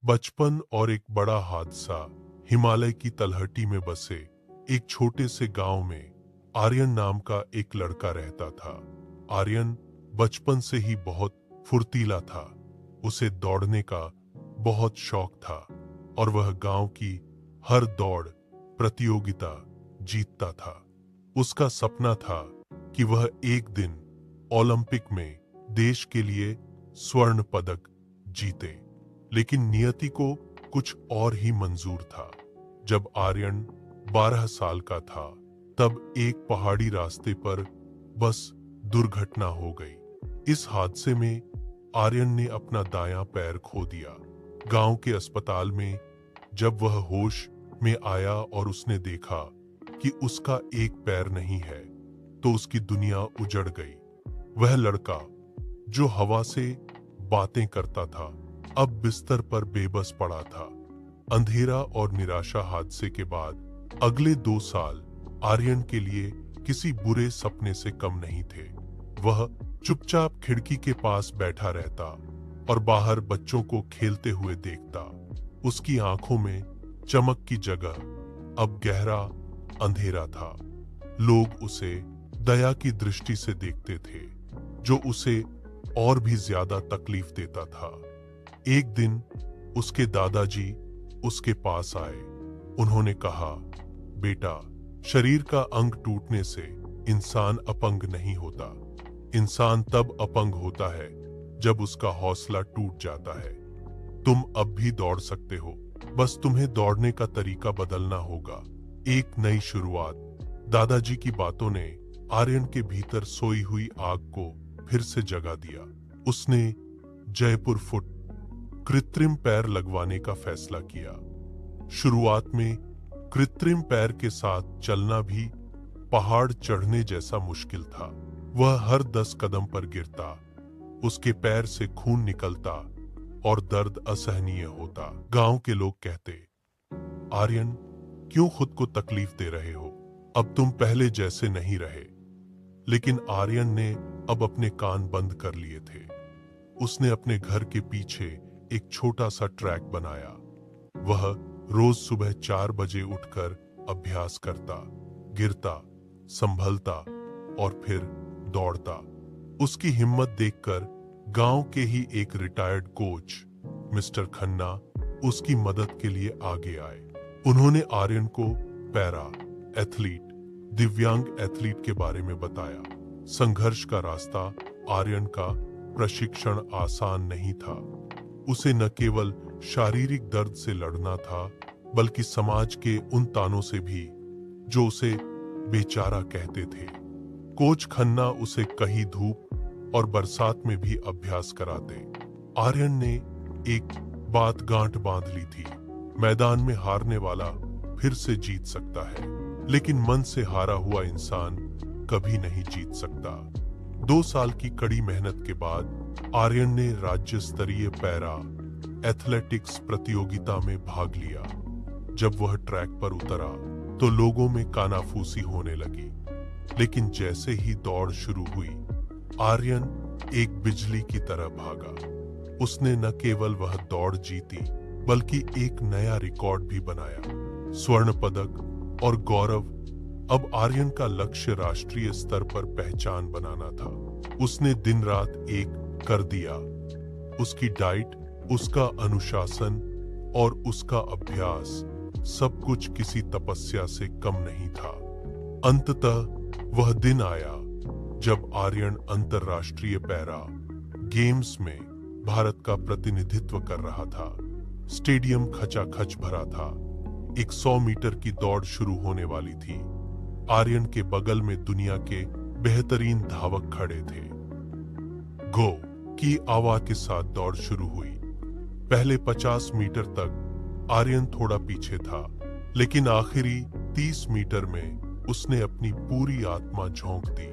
बचपन और एक बड़ा हादसा। हिमालय की तलहटी में बसे एक छोटे से गांव में आर्यन नाम का एक लड़का रहता था। आर्यन बचपन से ही बहुत फुर्तीला था। उसे दौड़ने का बहुत शौक था और वह गांव की हर दौड़ प्रतियोगिता जीतता था। उसका सपना था कि वह एक दिन ओलंपिक में देश के लिए स्वर्ण पदक जीते, लेकिन नियति को कुछ और ही मंजूर था। जब आर्यन 12 साल का था, तब एक पहाड़ी रास्ते पर बस दुर्घटना हो गई। इस हादसे में आर्यन ने अपना दायां पैर खो दिया। गांव के अस्पताल में जब वह होश में आया और उसने देखा कि उसका एक पैर नहीं है, तो उसकी दुनिया उजड़ गई। वह लड़का जो हवा से बातें करता था, अब बिस्तर पर बेबस पड़ा था। अंधेरा और निराशा हादसे के बाद अगले 2 साल आर्यन के लिए किसी बुरे सपने से कम नहीं थे। वह चुपचाप खिड़की के पास बैठा रहता और बाहर बच्चों को खेलते हुए देखता। उसकी आंखों में चमक की जगह अब गहरा अंधेरा था। लोग उसे दया की दृष्टि से देखते थे, जो उसे और भी ज्यादा तकलीफ देता था। एक दिन उसके दादाजी उसके पास आए। उन्होंने कहा, बेटा, शरीर का अंग टूटने से इंसान अपंग नहीं होता। इंसान तब अपंग होता है जब उसका हौसला टूट जाता है। तुम अब भी दौड़ सकते हो, बस तुम्हें दौड़ने का तरीका बदलना होगा। एक नई शुरुआत। दादाजी की बातों ने आर्यन के भीतर सोई हुई आग को फिर से जगा दिया। उसने जयपुर फुट कृत्रिम पैर लगवाने का फैसला किया। शुरुआत में कृत्रिम पैर के साथ चलना भी पहाड़ चढ़ने जैसा मुश्किल था। वह हर 10 कदम पर गिरता, उसके पैर से खून निकलता और दर्द असहनीय होता। गांव के लोग कहते, आर्यन, क्यों खुद को तकलीफ दे रहे हो? अब तुम पहले जैसे नहीं रहे। लेकिन आर्यन ने अब अपने कान बंद कर लिए थे। उसने अपने घर के पीछे एक छोटा सा ट्रैक बनाया। वह रोज सुबह 4 बजे उठकर अभ्यास करता, गिरता, संभलता और फिर दौड़ता। उसकी हिम्मत देखकर गांव के ही एक रिटायर्ड कोच मिस्टर खन्ना उसकी मदद के लिए आगे आए। उन्होंने आर्यन को पैरा एथलीट, दिव्यांग एथलीट के बारे में बताया। संघर्ष का रास्ता। आर्यन का प्रशिक्षण आसान नहीं था। उसे न केवल शारीरिक दर्द से लड़ना था, बल्कि समाज के उन तानों से भी जो उसे बेचारा कहते थे। कोच खन्ना उसे कहीं धूप और बरसात में भी अभ्यास कराते। आर्यन ने एक बात गांठ बांध ली थी, मैदान में हारने वाला फिर से जीत सकता है, लेकिन मन से हारा हुआ इंसान कभी नहीं जीत सकता। 2 साल की कड़ी मेहनत के बाद आर्यन ने राज्य स्तरीय पैरा एथलेटिक्स प्रतियोगिता में भाग लिया। जब वह ट्रैक पर उतरा तो लोगों में कानाफूसी होने लगी, लेकिन जैसे ही दौड़ शुरू हुई, आर्यन एक बिजली की तरह भागा। उसने न केवल वह दौड़ जीती, बल्कि एक नया रिकॉर्ड भी बनाया। स्वर्ण पदक और गौरव। अब आर्यन का लक्ष्य राष्ट्रीय स्तर पर पहचान बनाना था। उसने दिन रात एक कर दिया। उसकी डाइट, उसका अनुशासन और उसका अभ्यास, सब कुछ किसी तपस्या से कम नहीं था। अंततः वह दिन आया जब आर्यन अंतर्राष्ट्रीय पैरा गेम्स में भारत का प्रतिनिधित्व कर रहा था। स्टेडियम खचाखच भरा था। 100 मीटर की दौड़ शुरू होने वाली थी। आर्यन के बगल में दुनिया के बेहतरीन धावक खड़े थे। गो की आवाज के साथ दौड़ शुरू हुई। पहले 50 मीटर तक आर्यन थोड़ा पीछे था, लेकिन आखिरी 30 मीटर में उसने अपनी पूरी आत्मा झोंक दी।